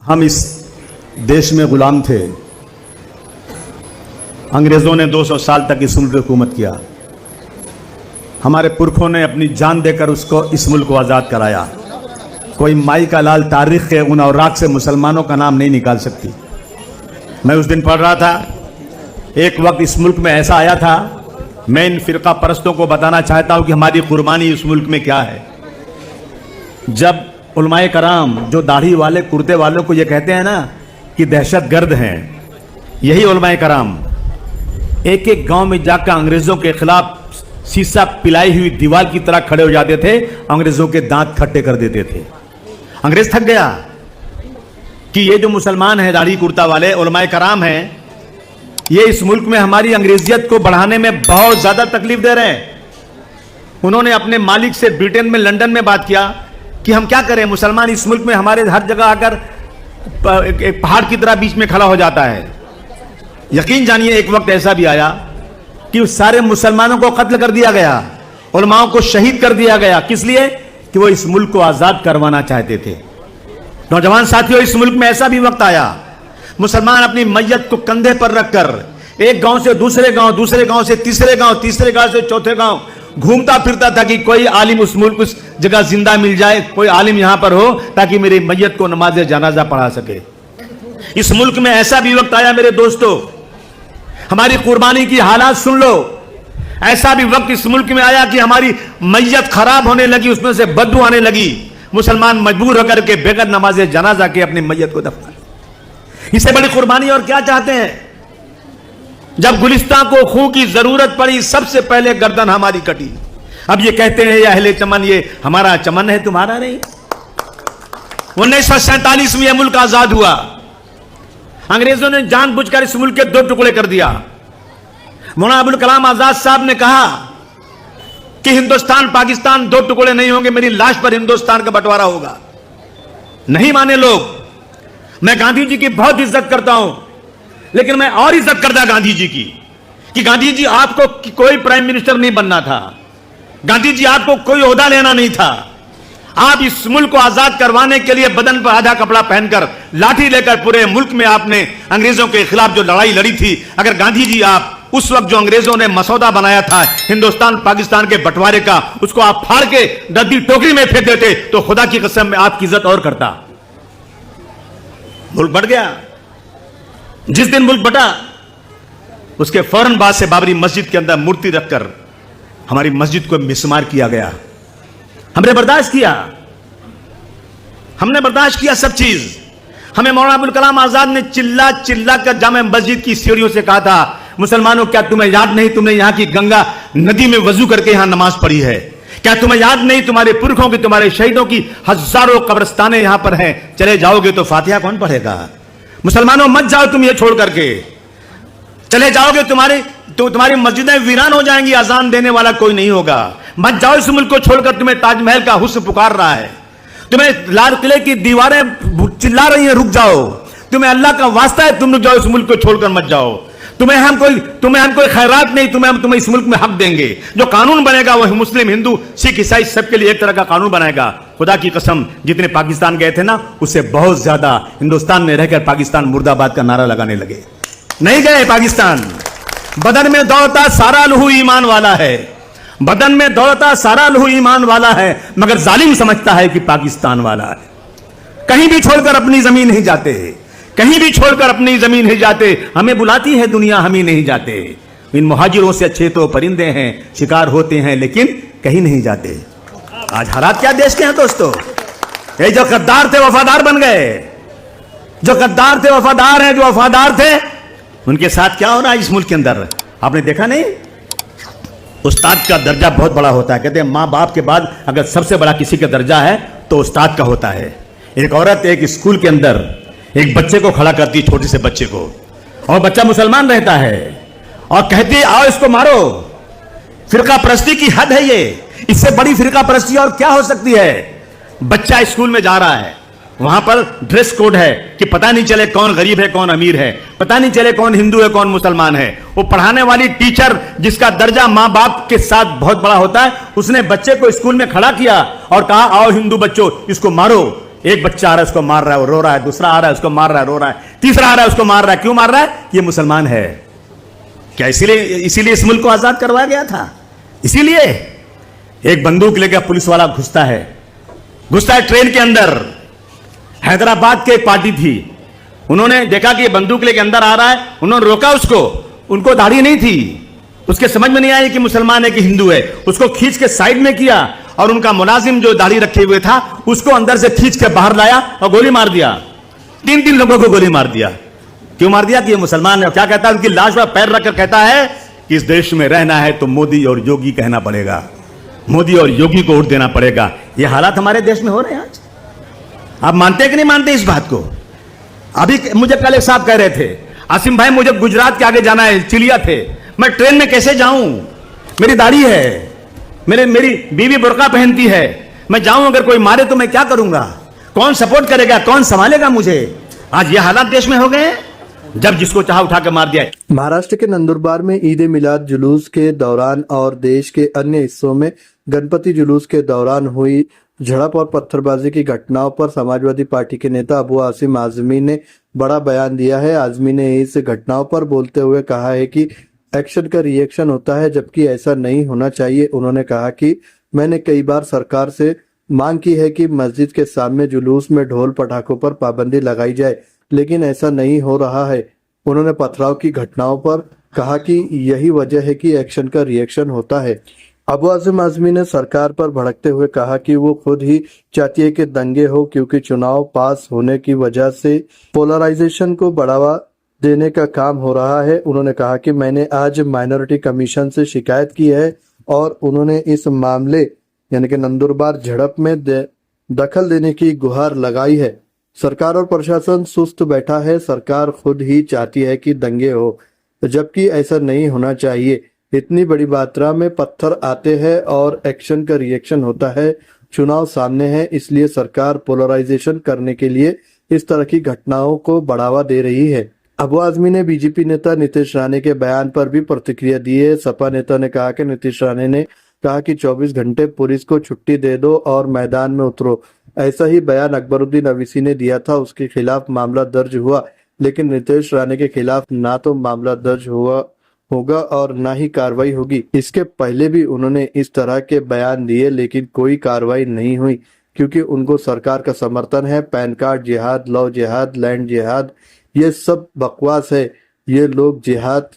हम इस देश में गुलाम थे। अंग्रेज़ों ने 200 साल तक इस मुल्क की हुकूमत किया। हमारे पुरखों ने अपनी जान देकर इस मुल्क को आज़ाद कराया। कोई माई का लाल तारीख़ के उन औराक से मुसलमानों का नाम नहीं निकाल सकती। मैं उस दिन पढ़ रहा था, एक वक्त इस मुल्क में ऐसा आया था। मैं इन फ़िरका परस्तों को बताना चाहता हूँ कि हमारी कुर्बानी इस मुल्क में क्या है। जब उलमाए कराम जो दाढ़ी वाले कुर्ते वालों को ये कहते हैं ना कि दहशतगर्द हैं, यही उलमाए कराम एक एक गांव में जाकर अंग्रेज़ों के खिलाफ शीशा पिलाई हुई दीवार की तरह खड़े हो जाते थे, अंग्रेज़ों के दांत खट्टे कर देते थे। अंग्रेज़ थक गया कि ये जो मुसलमान हैं दाढ़ी कुर्ता वाले उलमाए कराम हैं, ये इस मुल्क में हमारी अंग्रेजियत को बढ़ाने में बहुत ज्यादा तकलीफ दे रहे हैं। उन्होंने अपने मालिक से ब्रिटेन में, लंदन में बात किया कि हम क्या करें, मुसलमान इस मुल्क में हमारे हर जगह आकर एक पहाड़ की तरह बीच में खड़ा हो जाता है। यकीन जानिए एक वक्त ऐसा भी आया कि उस सारे मुसलमानों को कत्ल कर दिया गया, उलमाओं को शहीद कर दिया गया। किस लिए? कि वो इस मुल्क को आजाद करवाना चाहते थे। नौजवान साथियों, इस मुल्क में ऐसा भी वक्त आया, मुसलमान अपनी मैयत को कंधे पर रखकर एक गांव से दूसरे गांव, दूसरे गांव से तीसरे गांव, तीसरे गांव से चौथे गांव घूमता फिरता था कि कोई आलिम उस मुल्क, उस जगह जिंदा मिल जाए, कोई आलिम यहां पर हो ताकि मेरी मैयत को नमाज जनाजा पढ़ा सके। इस मुल्क में ऐसा भी वक्त आया मेरे दोस्तों, हमारी कुर्बानी की हालात सुन लो। ऐसा भी वक्त इस मुल्क में आया कि हमारी मैयत खराब होने लगी, उसमें से बदबू आने लगी। मुसलमान मजबूर होकर के बगैर नमाज जनाजा के अपनी मैयत को दफना। इससे बड़ी कुर्बानी और क्या चाहते हैं? जब गुलिस्तां को खून की जरूरत पड़ी, सबसे पहले गर्दन हमारी कटी। अब ये कहते हैं या अहले चमन, ये हमारा चमन है, तुम्हारा नहीं। 1947 में यह मुल्क आजाद हुआ। अंग्रेजों ने जानबूझकर इस मुल्क के 2 टुकड़े कर दिया। मौलाना अबुल कलाम आजाद साहब ने कहा कि हिंदुस्तान पाकिस्तान 2 टुकड़े नहीं होंगे, मेरी लाश पर हिंदुस्तान का बंटवारा होगा। नहीं माने लोग। मैं गांधी जी की बहुत इज्जत करता हूं, लेकिन मैं और इज्जत करता गांधी जी की कि गांधी जी आपको कोई प्राइम मिनिस्टर नहीं बनना था, गांधी जी आपको कोई ओहदा लेना नहीं था। आप इस मुल्क को आजाद करवाने के लिए बदन पर आधा कपड़ा पहनकर, लाठी लेकर पूरे मुल्क में आपने अंग्रेजों के खिलाफ जो लड़ाई लड़ी थी, अगर गांधी जी आप उस वक्त जो अंग्रेजों ने मसौदा बनाया था हिंदुस्तान पाकिस्तान के बंटवारे का, उसको आप फाड़ के रद्दी टोकरी में फेंक देते तो खुदा की कसम में आपकी इज्जत और करता। मुल्क बट गया। जिस दिन मुल्क बटा, उसके फौरन बाद से बाबरी मस्जिद के अंदर मूर्ति रखकर हमारी मस्जिद को मिसमार किया गया। हमने बर्दाश्त किया, हमने बर्दाश्त किया सब चीज। हमें मौलाना अबुल कलाम आजाद ने चिल्ला चिल्ला कर जामे मस्जिद की सीढ़ियों से कहा था, मुसलमानों क्या तुम्हें याद नहीं, तुमने यहां की गंगा नदी में वजू करके यहां नमाज पढ़ी है? क्या तुम्हें याद नहीं, तुम्हारे पुरखों की, तुम्हारे शहीदों की हजारों कब्रिस्तानें यहां पर हैं, चले जाओगे तो फातिहा कौन पढ़ेगा? मुसलमानों मत जाओ तुम ये छोड़ करके, चले जाओगे तुम्हारी मस्जिदें वीरान हो जाएंगी, अजान देने वाला कोई नहीं होगा। मत जाओ इस मुल्क को छोड़कर, तुम्हें ताजमहल का हुस्न पुकार रहा है, तुम्हें लाल किले की दीवारें चिल्ला रही हैं, रुक जाओ, तुम्हें अल्लाह का वास्ता है, तुम रुक जाओ, इस मुल्क को छोड़कर मत जाओ। तुम्हें हम कोई खैरात नहीं, तुम्हें इस मुल्क में हक देंगे। जो कानून बनेगा वह मुस्लिम, हिंदू, सिख, ईसाई सबके लिए एक तरह का कानून बनाएगा। खुदा की कसम, जितने पाकिस्तान गए थे ना, उससे बहुत ज्यादा हिंदुस्तान में रहकर पाकिस्तान मुर्दाबाद का नारा लगाने लगे। नहीं गए पाकिस्तान। बदन में दौड़ता सारा लहू ईमान वाला है, बदन में दौड़ता सारा लहू ईमान वाला है, मगर जालिम समझता है कि पाकिस्तान वाला है। कहीं भी छोड़कर अपनी जमीन नहीं जाते, कहीं भी छोड़कर अपनी जमीन नहीं जाते। हमें बुलाती है दुनिया, हम ही नहीं जाते। इन मुहाजिरों से अच्छे तो परिंदे हैं, शिकार होते हैं लेकिन कहीं नहीं जाते। आज हालात क्या देश के हैं दोस्तों? ये जो गद्दार थे वफादार बन गए, जो गद्दार थे वफादार हैं, जो वफादार थे उनके साथ क्या हो रहा है इस मुल्क के अंदर? आपने देखा नहीं? उस्ताद का दर्जा बहुत बड़ा होता है। कहते हैं माँ बाप के बाद अगर सबसे बड़ा किसी का दर्जा है तो उस्ताद का होता है। एक औरत एक स्कूल के अंदर एक बच्चे को खड़ा करती, छोटे से बच्चे को, और बच्चा मुसलमान रहता है, और कहती आओ इसको मारो। फिरका परस्ती की हद है ये, इससे बड़ी फिरका परस्ती और क्या हो सकती है? बच्चा स्कूल में जा रहा है, वहां पर ड्रेस कोड है कि पता नहीं चले कौन गरीब है कौन अमीर है, पता नहीं चले कौन हिंदू है कौन मुसलमान है। वो पढ़ाने वाली टीचर जिसका दर्जा मां बाप के साथ बहुत बड़ा होता है, उसने बच्चे को स्कूल में खड़ा किया और कहा आओ हिंदू बच्चों इसको मारो। एक बच्चा आ रहा है उसको मार रहा है, वो रो रहा है, दूसरा आ रहा है उसको मार रहा है, रो रहा है, तीसरा आ रहा है उसको मार रहा है। क्यों मार रहा है? ये मुसलमान है। क्या इसीलिए इस मुल्क को आजाद करवाया गया था? इसीलिए एक बंदूक लेकर पुलिस वाला घुसता है ट्रेन के अंदर। हैदराबाद की एक पार्टी थी, उन्होंने देखा कि ये बंदूक लेके अंदर आ रहा है, उन्होंने रोका उसको। उनको दाढ़ी नहीं थी, उसके समझ में नहीं आया कि मुसलमान है कि हिंदू है। उसको खींच के साइड में किया और उनका मुलाजिम जो दाढ़ी रखे हुए था उसको अंदर से खींच के बाहर लाया और गोली मार दिया। 3 लोगों को गोली मार दिया। क्यों मार दिया? कि ये मुसलमान है। क्या कहता है? उनकी लाश पर पैर रखकर कहता है कि इस देश में रहना है तो मोदी और योगी कहना पड़ेगा, मोदी और योगी को वोट देना पड़ेगा। ये हालात हमारे देश में हो रहे हैं आज। आप मानते हैं कि नहीं मानते इस बात को? अभी मुझे कल एक साहब कह रहे थे, आसिम भाई मुझे गुजरात के आगे जाना है, चिलिया थे, मैं ट्रेन में कैसे जाऊं? मेरी दाढ़ी है, मेरी बीवी बुर्का पहनती है, मैं जाऊं अगर कोई मारे तो मैं क्या करूंगा? कौन सपोर्ट करेगा? कौन संभालेगा मुझे? आज ये हालात देश में हो गए हैं, जब जिसको चाहा उठा के मार दिया। महाराष्ट्र के नंदुरबार में ईद ए मिलाद जुलूस के दौरान और देश के अन्य हिस्सों में गणपति जुलूस के दौरान हुई झड़प और पत्थरबाजी की घटनाओं पर समाजवादी पार्टी के नेता अबू आसिम आजमी ने बड़ा बयान दिया है। आजमी ने इस घटनाओं पर बोलते हुए कहा है कि एक्शन का रिएक्शन होता है, जबकि ऐसा नहीं होना चाहिए। उन्होंने कहा कि मैंने कई बार सरकार से मांग की है कि मस्जिद के सामने जुलूस में ढोल पटाखों पर पाबंदी लगाई जाए, लेकिन ऐसा नहीं हो रहा है। उन्होंने पथराव की घटनाओं पर कहा कि यही वजह है कि एक्शन का रिएक्शन होता है। अबू आसिम आजमी ने सरकार पर भड़कते हुए कहा कि वो खुद ही चाहती है कि दंगे हो, क्योंकि चुनाव पास होने की वजह से पोलराइजेशन को बढ़ावा देने का काम हो रहा है। उन्होंने कहा कि मैंने आज माइनॉरिटी कमीशन से शिकायत की है और उन्होंने इस मामले यानी कि नंदुरबार झड़प में दखल देने की गुहार लगाई है। सरकार और प्रशासन सुस्त बैठा है, सरकार खुद ही चाहती है कि दंगे हो, जबकि ऐसा नहीं होना चाहिए। इतनी बड़ी मात्रा में पत्थर आते हैं और एक्शन का रिएक्शन होता है। चुनाव सामने है, इसलिए सरकार पोलराइजेशन करने के लिए इस तरह की घटनाओं को बढ़ावा दे रही है। अबू आजमी ने बीजेपी नेता नीतीश राणे के बयान पर भी प्रतिक्रिया दी है। सपा नेता ने कहा कि नीतीश राणे ने कहा कि 24 घंटे पुलिस को छुट्टी दे दो और मैदान में उतरो। ऐसा ही बयान अकबरुद्दीन अवीसी ने दिया था, उसके खिलाफ मामला दर्ज हुआ, लेकिन नीतीश राणे के खिलाफ ना तो मामला दर्ज होगा और ना ही कार्रवाई होगी। इसके पहले भी उन्होंने इस तरह के बयान दिए, लेकिन कोई कार्रवाई नहीं हुई, क्योंकि उनको सरकार का समर्थन है। पैन कार्ड जिहाद, लव जिहाद, लैंड जिहाद, ये सब बकवास है। ये लोग जिहाद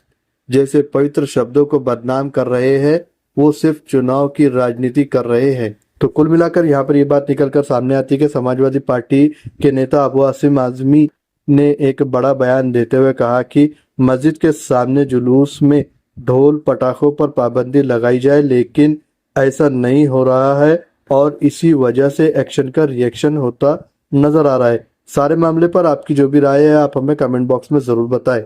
जैसे पवित्र शब्दों को बदनाम कर रहे हैं, वो सिर्फ चुनाव की राजनीति कर रहे हैं। तो कुल मिलाकर यहाँ पर ये बात निकलकर सामने आती है कि समाजवादी पार्टी के नेता अबू आसिम आजमी ने एक बड़ा बयान देते हुए कहा कि मस्जिद के सामने जुलूस में ढोल पटाखों पर पाबंदी लगाई जाए, लेकिन ऐसा नहीं हो रहा है और इसी वजह से एक्शन का रिएक्शन होता नजर आ रहा है। सारे मामले पर आपकी जो भी राय है आप हमें कमेंट बॉक्स में जरूर बताएं।